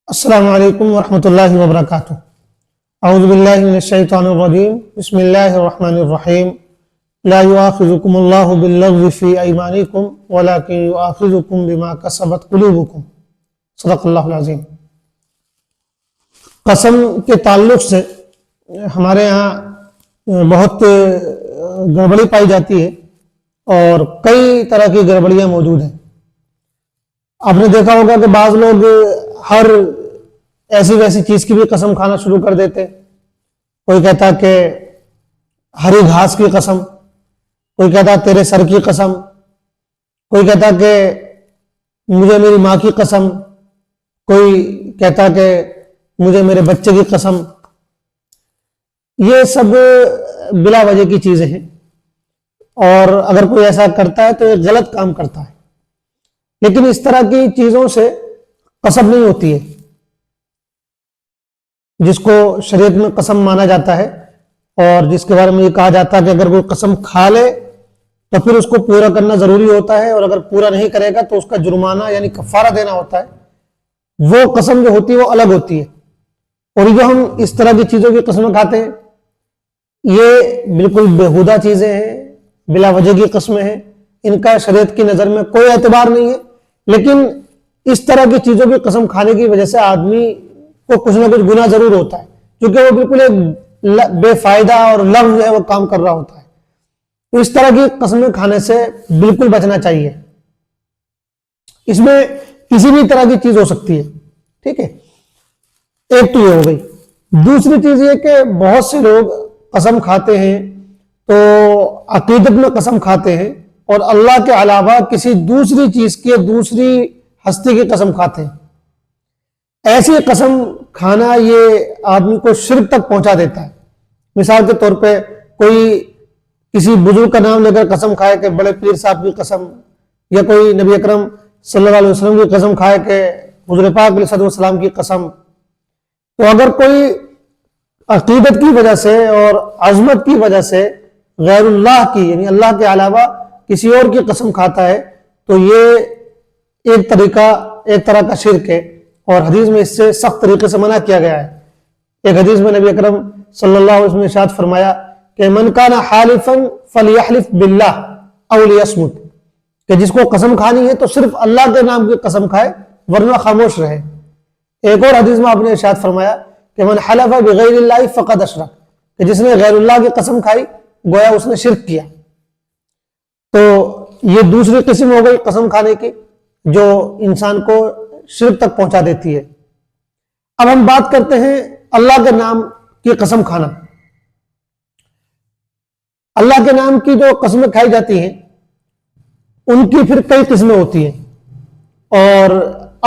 السلام علیکم ورحمۃ اللہ وبرکاتہ۔ اعوذ باللہ من الشیطان الرجیم، بسم اللہ الرحمن الرحیم۔ لا یؤاخذکم اللہ باللغو فی ایمانکم ولکن یؤاخذکم بما کسبت قلوبکم۔ صدق اللہ العظیم۔ قسم کے تعلق سے ہمارے یہاں بہت گڑبڑی پائی جاتی ہے اور کئی طرح کی گڑبڑیاں موجود ہیں۔ آپ نے دیکھا ہوگا کہ بعض لوگ ہر ایسی ویسی چیز کی بھی قسم کھانا شروع کر دیتے۔ کوئی کہتا کہ ہری گھاس کی قسم، کوئی کہتا تیرے سر کی قسم، کوئی کہتا کہ مجھے میری ماں کی قسم، کوئی کہتا کہ مجھے میرے بچے کی قسم۔ یہ سب بلا وجہ کی چیزیں ہیں، اور اگر کوئی ایسا کرتا ہے تو یہ غلط کام کرتا ہے۔ لیکن اس طرح کی چیزوں سے قسم نہیں ہوتی ہے، جس کو شریعت میں قسم مانا جاتا ہے اور جس کے بارے میں یہ کہا جاتا ہے کہ اگر کوئی قسم کھا لے تو پھر اس کو پورا کرنا ضروری ہوتا ہے، اور اگر پورا نہیں کرے گا تو اس کا جرمانہ یعنی کفارہ دینا ہوتا ہے۔ وہ قسم جو ہوتی ہے وہ الگ ہوتی ہے، اور جو ہم اس طرح کی چیزوں کی قسمیں کھاتے ہیں یہ بالکل بےہودہ چیزیں ہیں، بلا وجہ کی قسمیں ہیں، ان کا شریعت کی نظر میں کوئی اعتبار نہیں ہے۔ لیکن اس طرح کی چیزوں کی قسم کھانے کی وجہ سے آدمی کو کچھ نہ کچھ گناہ ضرور ہوتا ہے، کیونکہ وہ بالکل ایک بے فائدہ اور لغو ہے وہ کام کر رہا ہوتا ہے۔ تو اس طرح کی قسمیں کھانے سے بالکل بچنا چاہیے۔ اس میں کسی بھی طرح کی چیز ہو سکتی ہے، ٹھیک ہے۔ ایک تو یہ ہو گئی۔ دوسری چیز یہ کہ بہت سے لوگ قسم کھاتے ہیں تو عقیدت میں قسم کھاتے ہیں اور اللہ کے علاوہ کسی دوسری چیز کی دوسری ہستی کی قسم کھاتے ہیں۔ ایسی قسم کھانا یہ آدمی کو شرک تک پہنچا دیتا ہے۔ مثال کے طور پہ کوئی کسی بزرگ کا نام لے کر قسم کھائے کہ بڑے پیر صاحب کی قسم، یا کوئی نبی اکرم صلی اللہ علیہ وسلم کی قسم کھائے کہ حضور پاک علیہ الصلوۃ والسلام کی قسم۔ تو اگر کوئی عقیدت کی وجہ سے اور عظمت کی وجہ سے غیر اللہ کی یعنی اللہ کے علاوہ کسی اور کی قسم کھاتا ہے تو یہ ایک طرح کا شرک ہے، اور حدیث میں اس سے سخت طریقے سے منع کیا گیا ہے۔ ایک حدیث میں نبی اکرم صلی اللہ علیہ وسلم نے ارشاد فرمایا کہ من کان حالفا فلیحلف باللہ او لیصمت، کہ جس کو قسم کھانی ہے تو صرف اللہ کے نام کی قسم کھائے ورنہ خاموش رہے۔ ایک اور حدیث میں آپ نے ارشاد فرمایا کہ من حلف بغیر اللہ فقد اشرک، کہ جس نے غیر اللہ کی قسم کھائی گویا اس نے شرک کیا۔ تو یہ دوسری قسم ہو گئی قسم کھانے کی جو انسان کو شرک تک پہنچا دیتی ہے۔ اب ہم بات کرتے ہیں اللہ کے نام کی قسم کھانا۔ اللہ کے نام کی جو قسمیں کھائی جاتی ہیں ان کی پھر کئی قسمیں ہوتی ہیں، اور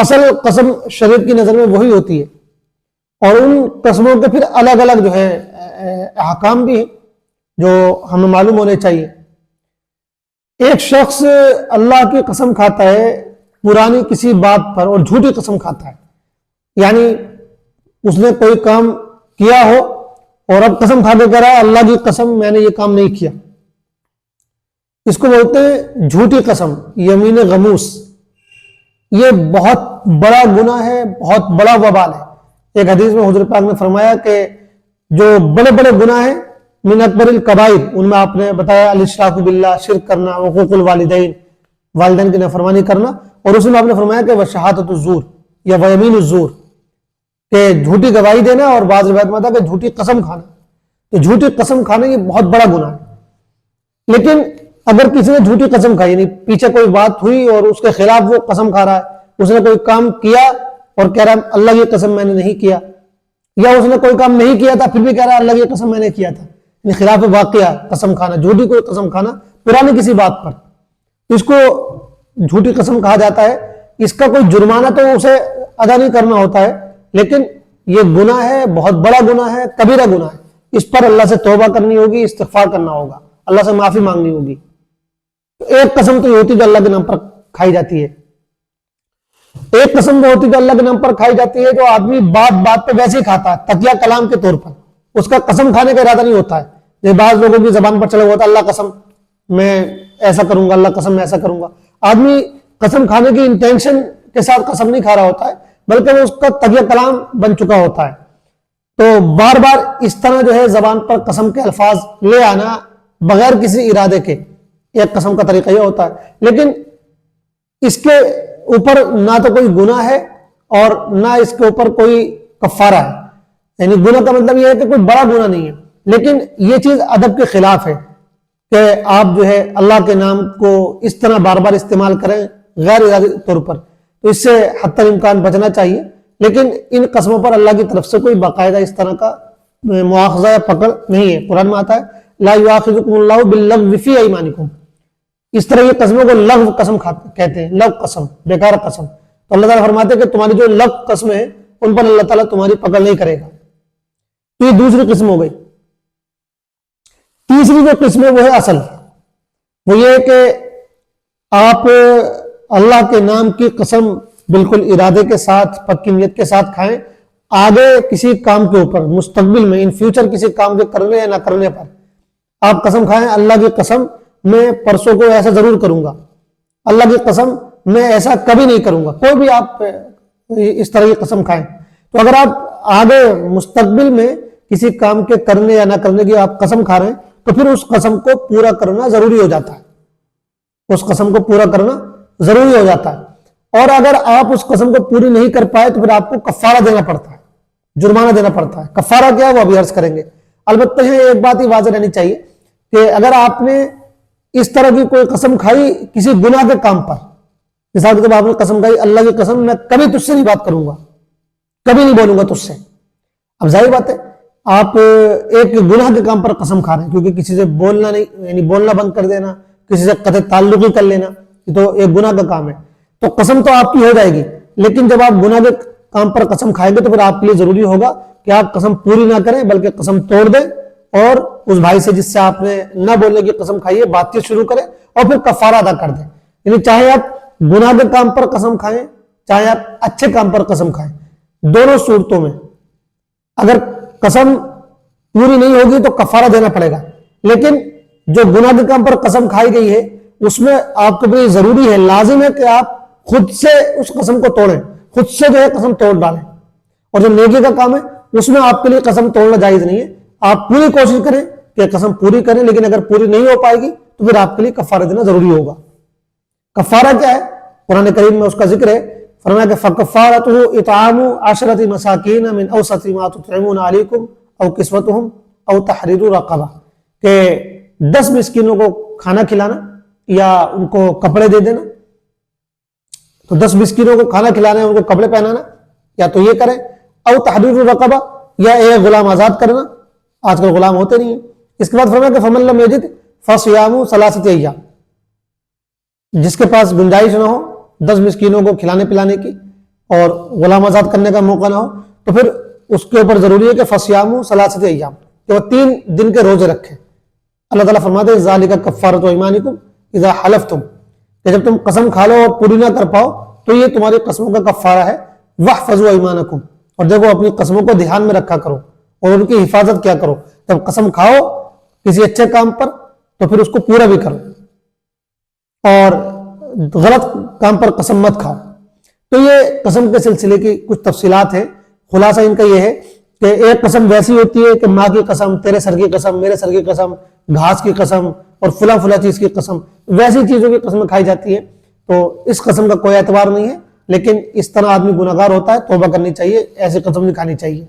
اصل قسم شریعت کی نظر میں وہی ہوتی ہے، اور ان قسموں کے پھر الگ الگ جو ہے احکام بھی ہیں جو ہمیں معلوم ہونے چاہیے۔ ایک شخص اللہ کی قسم کھاتا ہے پرانی کسی بات پر اور جھوٹی قسم کھاتا ہے، یعنی اس نے کوئی کام کیا ہو اور اب قسم کھا کے کہہ رہا ہے اللہ کی قسم میں نے یہ کام نہیں کیا۔ اس کو بولتے ہیں جھوٹی قسم، یمین غموس۔ یہ بہت بڑا گناہ ہے، بہت بڑا وبال ہے۔ ایک حدیث میں حضور پاک نے فرمایا کہ جو بڑے بڑے گناہ ہیں من اکبر الکبائر، ان میں آپ نے بتایا الاشراک باللہ، شرک کرنا، حقوق الوالدین، والدین کی نافرمانی کرنا، اور اس میں آپ نے فرمایا کہ وشہادۃ الزور یا ویمین الزور، کہ جھوٹی گواہی دینا، اور بعض روایت میں آتا ہے کہ جھوٹی قسم کھانا۔ تو جھوٹی قسم کھانا یہ بہت بڑا گناہ ہے۔ لیکن اگر کسی نے جھوٹی قسم کھائی، یعنی پیچھے کوئی بات ہوئی اور اس کے خلاف وہ قسم کھا رہا ہے، اس نے کوئی کام کیا اور کہہ رہا ہے اللہ کی قسم میں نے نہیں کیا، یا اس نے کوئی کام نہیں کیا تھا پھر بھی کہہ رہا ہے اللہ کی قسم میں نے کیا تھا، یعنی خلاف واقعہ قسم کھانا، جھوٹی کوئی قسم کھانا پرانی کسی بات پر، اس کو جھوٹی قسم کہا جاتا ہے۔ اس کا کوئی جرمانہ تو اسے ادا نہیں کرنا ہوتا ہے، لیکن یہ گناہ ہے، بہت بڑا گناہ ہے، کبیرہ گناہ ہے۔ اس پر اللہ سے توبہ کرنی ہوگی، استغفار کرنا ہوگا، اللہ سے معافی مانگنی ہوگی۔ ایک قسم تو یہ ہوتی ہے جو اللہ کے نام پر کھائی جاتی ہے۔ ایک قسم وہ ہوتی ہے جو اللہ کے نام پر کھائی جاتی ہے جو آدمی بات بات پہ ویسے ہی کھاتا ہے، تکیہ کلام کے طور پر، اس کا قسم کھانے کا ارادہ نہیں ہوتا ہے۔ یہ بعض لوگوں کی زبان پر چلا ہوا ہوتا ہے اللہ قسم میں ایسا کروں گا، اللہ قسم میں ایسا کروں گا۔ آدمی قسم کھانے کی انٹینشن کے ساتھ قسم نہیں کھا رہا ہوتا ہے، بلکہ وہ اس کا طبیع کلام بن چکا ہوتا ہے. تو بار بار اس طرح جو ہے زبان پر قسم کے الفاظ لے آنا بغیر کسی ارادے کے ایک قسم کا طریقہ یہ ہوتا ہے. لیکن اس کے اوپر نہ تو کوئی گناہ ہے اور نہ اس کے اوپر کوئی کفارہ ہے. یعنی گناہ کا مطلب یہ ہے کہ کوئی بڑا گناہ نہیں ہے، لیکن یہ چیز ادب کے خلاف ہے کہ آپ جو ہے اللہ کے نام کو اس طرح بار بار استعمال کریں غیر ارادی طور پر. تو اس سے حتی الامکان بچنا چاہیے. لیکن ان قسموں پر اللہ کی طرف سے کوئی باقاعدہ اس طرح کا مواخذہ یا پکڑ نہیں ہے. قرآن میں آتا ہے لا یؤاخذکم اللہ باللغو فی ایمانکم. اس طرح یہ قسموں کو لغو قسم کہتے ہیں، لغو قسم، بیکار قسم. تو اللہ تعالیٰ فرماتے ہیں کہ تمہاری جو لغو قسمیں ہیں ان پر اللہ تعالیٰ تمہاری پکڑ نہیں کرے گا. تو یہ دوسری قسم ہو گئی. تیسری جو قسم ہے وہ ہے اصل. وہ یہ کہ آپ اللہ کے نام کی قسم بالکل ارادے کے ساتھ پکی نیت کے ساتھ کھائیں، آگے کسی کام کے اوپر مستقبل میں ان فیوچر کسی کام کے کرنے یا نہ کرنے پر آپ قسم کھائیں اللہ کی قسم میں پرسوں کو ایسا ضرور کروں گا، اللہ کی قسم میں ایسا کبھی نہیں کروں گا. کوئی بھی آپ اس طرح کی قسم کھائیں. تو اگر آپ آگے مستقبل میں کسی کام کے کرنے یا نہ کرنے کی آپ قسم کھا رہے ہیں تو پھر اس قسم کو پورا کرنا ضروری ہو جاتا ہے. اس قسم کو پورا کرنا ضروری ہو جاتا ہے. اور اگر آپ اس قسم کو پوری نہیں کر پائے تو پھر آپ کو کفارہ دینا پڑتا ہے، جرمانہ دینا پڑتا ہے. کفارہ کیا ہے وہ ابھی عرض کریں گے. البتہ ایک بات ہی واضح رہنی چاہیے کہ اگر آپ نے اس طرح کی کوئی قسم کھائی کسی گناہ کے کام پر، مثال کے طور پر آپ نے قسم کھائی اللہ کی قسم میں کبھی تجھ سے نہیں بات کروں گا، کبھی نہیں بولوں گا تجھ سے. اب ظاہر بات ہے آپ ایک گناہ کے کام پر قسم کھا رہے ہیں، کیونکہ کسی سے بولنا نہیں، یعنی بولنا بند کر دینا، کسی سے قطع تعلق ہی کر لینا، یہ تو ایک گناہ کا کام ہے. تو قسم تو آپ کی ہو جائے گی، لیکن جب آپ گناہ کے کام پر قسم کھائیں گے تو پھر آپ کے لیے ضروری ہوگا کہ آپ قسم پوری نہ کریں بلکہ قسم توڑ دیں اور اس بھائی سے جس سے آپ نے نہ بولنے کی قسم کھائی ہے بات چیت شروع کریں اور پھر کفارہ ادا کر دیں. یعنی چاہے آپ گناہ کے کام پر قسم کھائیں چاہے آپ اچھے کام پر قسم کھائیں، دونوں صورتوں میں اگر قسم پوری نہیں ہوگی تو کفارہ دینا پڑے گا. لیکن جو گناہ کے کام پر قسم کھائی گئی ہے اس میں آپ کے لیے ضروری ہے، لازم ہے کہ آپ خود سے اس قسم کو توڑیں، خود سے جو ہے قسم توڑ ڈالیں. اور جو نیکی کا کام ہے اس میں آپ کے لیے قسم توڑنا جائز نہیں ہے. آپ پوری کوشش کریں کہ قسم پوری کریں، لیکن اگر پوری نہیں ہو پائے گی تو پھر آپ کے لیے کفارہ دینا ضروری ہوگا. کفارہ کیا ہے؟ قرآن کریم میں اس کا ذکر ہے. فرمایا کہ فَكَفَّارَتُهُ اِطْعَامُ عَشْرَةِ مَسَاكِينَ مِنْ أَوْسَطِ مَا تُطْعِمُونَ عَلَيْكُمْ أَوْ كِسْوَتُهُمْ أَوْ تَحْرِيرُ رَقَبَةٍ، کہ 10 مسکینوں کو کھانا کھلانا یا ان کو کپڑے دے دینا. تو 10 مسکینوں کو کھانا کھلانا ہے، ان کو کپڑے پہنانا، یا تو یہ کریں او تحریر الرقبہ یا ایک غلام آزاد کرنا. آج کل غلام ہوتے نہیں ہیں. اس کے بعد فرمایا کہ فمن لم یجد فصیام ثلاثۃ ایام، جس کے پاس گنجائش نہ ہو 10 مسکینوں کو کھلانے پلانے کی اور غلام آزاد کرنے کا موقع نہ ہو تو پھر اس کے اوپر ضروری ہے کہ فصیام ثلاثۃ ایام، کہ وہ 3 دن کے روزے رکھے. اللہ تعالیٰ فرماتے ہیں ذالک کفارۃ ایمانکم اذا حلفتم، کہ جب تم قسم کھا لو اور پوری نہ کر پاؤ تو یہ تمہاری قسموں کا کفارہ ہے. واحفظوا ایمانکم، اور دیکھو اپنی قسموں کو دھیان میں رکھا کرو اور ان کی حفاظت کیا کرو. جب قسم کھاؤ کسی اچھے کام پر تو پھر اس کو پورا بھی کرو اور غلط کام پر قسم مت کھاؤ. تو یہ قسم کے سلسلے کی کچھ تفصیلات ہیں. خلاصہ ان کا یہ ہے کہ ایک قسم ویسی ہوتی ہے کہ ماں کی قسم، تیرے سر کی قسم، میرے سر کی قسم، گھاس کی قسم اور فلاں فلاں چیز کی قسم، ویسی چیزوں کی قسم کھائی جاتی ہے. تو اس قسم کا کوئی اعتبار نہیں ہے، لیکن اس طرح آدمی گناہگار ہوتا ہے، توبہ کرنی چاہیے، ایسی قسم نہیں کھانی چاہیے.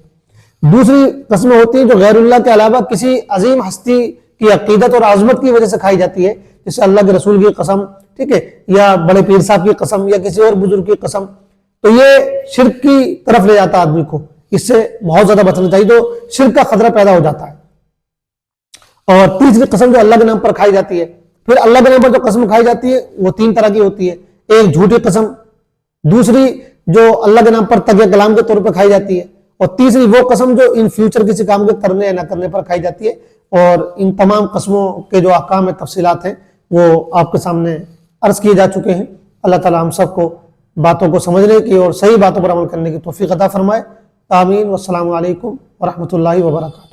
دوسری قسمیں ہوتی ہیں جو غیر اللہ کے علاوہ کسی عظیم ہستی کی عقیدت اور عظمت کی وجہ سے کھائی جاتی ہے، جیسے اللہ کے رسول کی قسم، ٹھیک ہے، یا بڑے پیر صاحب کی قسم یا کسی اور بزرگ کی قسم. تو یہ شرک کی طرف لے جاتا ہے آدمی کو. اس سے بہت زیادہ بچنا چاہیے، تو شرک کا خطرہ پیدا ہو جاتا ہے. اور تیسری قسم جو اللہ کے نام پر کھائی جاتی ہے، پھر اللہ کے نام پر جو قسم کھائی جاتی ہے وہ 3 طرح کی ہوتی ہے. ایک جھوٹی قسم، دوسری جو اللہ کے نام پر تقیہ کلام کے طور پر کھائی جاتی ہے، اور تیسری وہ قسم جو ان فیوچر کسی کام کے کرنے یا نہ کرنے پر کھائی جاتی ہے. اور ان تمام قسموں کے جو احکام میں تفصیلات ہیں وہ آپ کے سامنے عرض کیے جا چکے ہیں. اللہ تعالی ہم سب کو باتوں کو سمجھنے کی اور صحیح باتوں پر عمل کرنے کی توفیق عطا فرمائے. آمین. والسلام علیکم ورحمۃ اللہ وبرکاتہ.